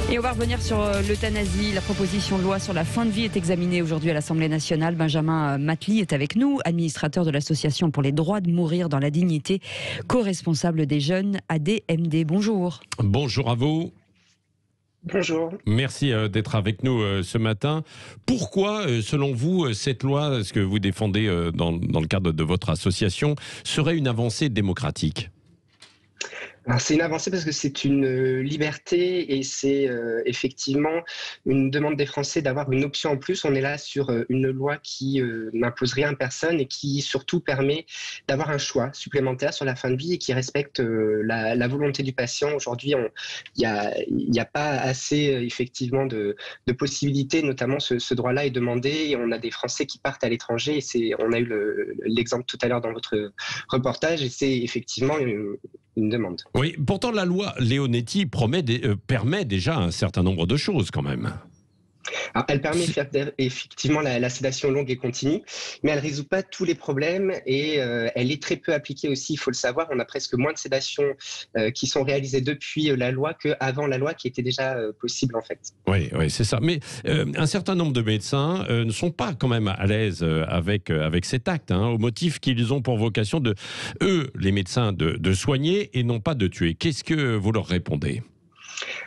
Et on va revenir sur l'euthanasie. La proposition de loi sur la fin de vie est examinée aujourd'hui à l'Assemblée nationale. Benjamin Matli est avec nous, administrateur de l'Association pour les droits de mourir dans la dignité, co-responsable des jeunes ADMD. Bonjour. Bonjour à vous. Bonjour. Merci d'être avec nous ce matin. Pourquoi, selon vous, cette loi, ce que vous défendez dans le cadre de votre association, serait une avancée démocratique ? Alors, c'est une avancée parce que c'est une liberté et c'est effectivement une demande des Français d'avoir une option en plus. On est là sur une loi qui n'impose rien à personne et qui surtout permet d'avoir un choix supplémentaire sur la fin de vie et qui respecte la volonté du patient. Aujourd'hui, il y a pas assez effectivement de possibilités, notamment ce droit-là est demandé et on a des Français qui partent à l'étranger. On a eu l'exemple tout à l'heure dans votre reportage et c'est effectivement une demande. Oui, pourtant la loi Leonetti permet déjà un certain nombre de choses quand même. Alors, elle permet effectivement la sédation longue et continue, mais elle ne résout pas tous les problèmes et elle est très peu appliquée aussi, il faut le savoir. On a presque moins de sédations qui sont réalisées depuis la loi qu'avant la loi qui était déjà possible en fait. Oui, c'est ça. Mais un certain nombre de médecins ne sont pas quand même à l'aise avec cet acte, au motif qu'ils ont pour vocation les médecins, de soigner et non pas de tuer. Qu'est-ce que vous leur répondez ?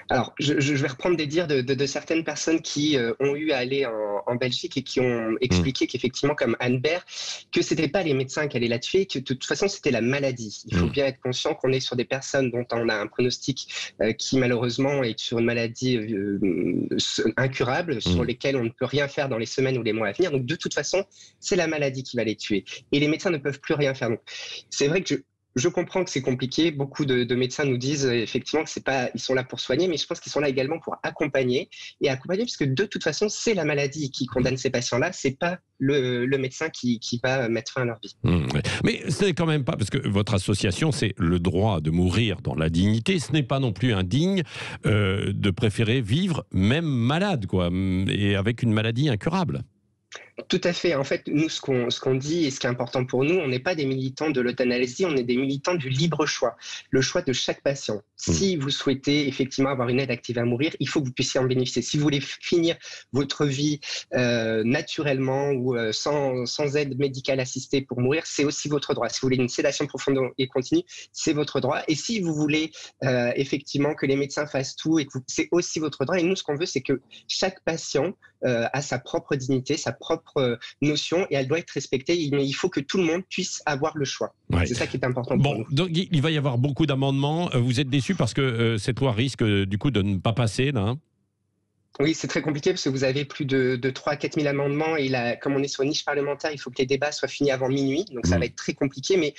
Alors, je vais reprendre des dires de certaines personnes qui ont eu à aller en Belgique et qui ont expliqué qu'effectivement, comme Anne Bert, que c'était pas les médecins qui allaient la tuer, que de toute façon, c'était la maladie. Il faut bien être conscient qu'on est sur des personnes dont on a un pronostic qui, malheureusement, est sur une maladie incurable, sur lesquelles on ne peut rien faire dans les semaines ou les mois à venir. Donc, de toute façon, c'est la maladie qui va les tuer. Et les médecins ne peuvent plus rien faire. Donc, c'est vrai que je comprends que c'est compliqué. Beaucoup de médecins nous disent effectivement que ils sont là pour soigner, mais je pense qu'ils sont là également pour accompagner puisque de toute façon, c'est la maladie qui condamne ces patients-là. C'est pas le médecin qui va mettre fin à leur vie. Mais ce n'est quand même pas, parce que votre association, c'est le droit de mourir dans la dignité. Ce n'est pas non plus indigne de préférer vivre même malade, et avec une maladie incurable. Tout à fait. En fait, nous, ce qu'on dit et ce qui est important pour nous, on n'est pas des militants de l'euthanasie, on est des militants du libre choix. Le choix de chaque patient. Si vous souhaitez effectivement avoir une aide active à mourir, il faut que vous puissiez en bénéficier. Si vous voulez finir votre vie naturellement ou sans aide médicale assistée pour mourir, c'est aussi votre droit. Si vous voulez une sédation profonde et continue, c'est votre droit. Et si vous voulez effectivement que les médecins fassent tout, c'est aussi votre droit. Et nous, ce qu'on veut, c'est que chaque patient a sa propre dignité, sa propre notion et elle doit être respectée, mais il faut que tout le monde puisse avoir le choix. Ouais. C'est ça qui est important pour nous. Donc il va y avoir beaucoup d'amendements. Vous êtes déçus parce que cette loi risque du coup de ne pas passer là, Oui, c'est très compliqué parce que vous avez plus de 3 à 4 000 amendements et comme on est sur une niche parlementaire, il faut que les débats soient finis avant minuit, donc ça va être très compliqué, mais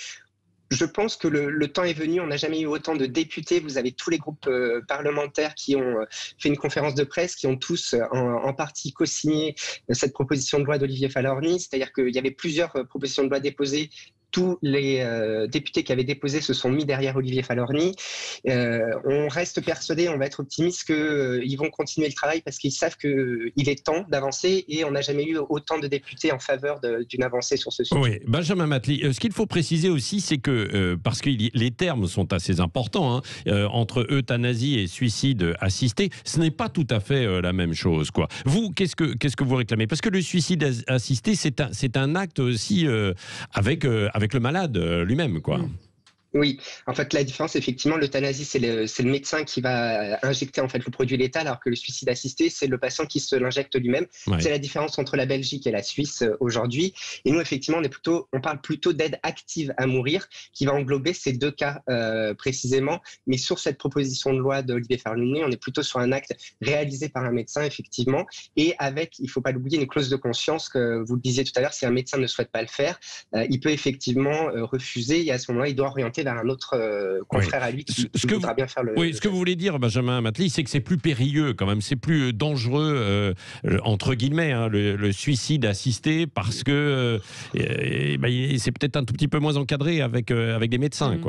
je pense que le temps est venu. On n'a jamais eu autant de députés. Vous avez tous les groupes parlementaires qui ont fait une conférence de presse, qui ont tous en partie co-signé cette proposition de loi d'Olivier Fahlorny. C'est-à-dire qu'il y avait plusieurs propositions de loi déposées. Tous les députés qui avaient déposé se sont mis derrière Olivier Fahlorny. On reste persuadé, on va être optimiste qu'ils vont continuer le travail parce qu'ils savent qu'il est temps d'avancer et on n'a jamais eu autant de députés en faveur d'une avancée sur ce sujet. Oui, Benjamin Matli, ce qu'il faut préciser aussi, c'est que, parce que les termes sont assez importants, entre euthanasie et suicide assisté, ce n'est pas tout à fait la même chose, Vous, qu'est-ce que vous réclamez ? Parce que le suicide assisté, c'est un acte aussi avec le malade lui-même, Oui, en fait, la différence, effectivement, l'euthanasie, c'est le médecin qui va injecter en fait le produit létal, alors que le suicide assisté, c'est le patient qui se l'injecte lui-même. Ouais. C'est la différence entre la Belgique et la Suisse aujourd'hui. Et nous, effectivement, on parle plutôt d'aide active à mourir, qui va englober ces deux cas précisément. Mais sur cette proposition de loi d'Olivier Fahlorny, on est plutôt sur un acte réalisé par un médecin, effectivement, et avec, il ne faut pas l'oublier, une clause de conscience que vous le disiez tout à l'heure, si un médecin ne souhaite pas le faire, il peut effectivement refuser et à ce moment-là, il doit orienter vers un autre confrère à lui qui voudra bien faire le... Oui, ce que vous voulez dire, Benjamin Matli, c'est que c'est plus périlleux quand même, c'est plus dangereux, entre guillemets, le suicide assisté, parce que c'est peut-être un tout petit peu moins encadré avec des médecins,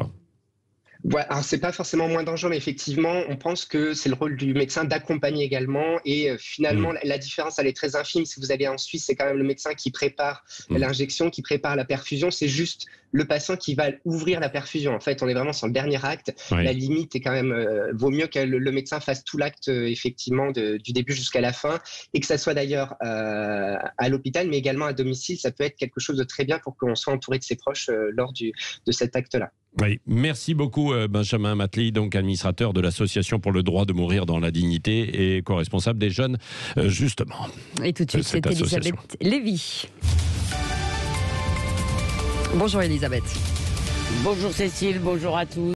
Ouais, alors c'est pas forcément moins dangereux, mais effectivement, on pense que c'est le rôle du médecin d'accompagner également. Et finalement, la différence, elle est très infime. Si vous allez en Suisse, c'est quand même le médecin qui prépare l'injection, qui prépare la perfusion. C'est juste le patient qui va ouvrir la perfusion. En fait, on est vraiment sur le dernier acte. Oui. La limite est quand même, vaut mieux que le médecin fasse tout l'acte, effectivement, du début jusqu'à la fin, et que ça soit d'ailleurs à l'hôpital, mais également à domicile. Ça peut être quelque chose de très bien pour qu'on soit entouré de ses proches lors de cet acte-là. Oui, merci beaucoup Benjamin Matli, donc administrateur de l'Association pour le droit de mourir dans la dignité et co-responsable des jeunes, justement. Et tout de suite, c'est Elisabeth Lévy. Bonjour Elisabeth. Bonjour Cécile, bonjour à tous.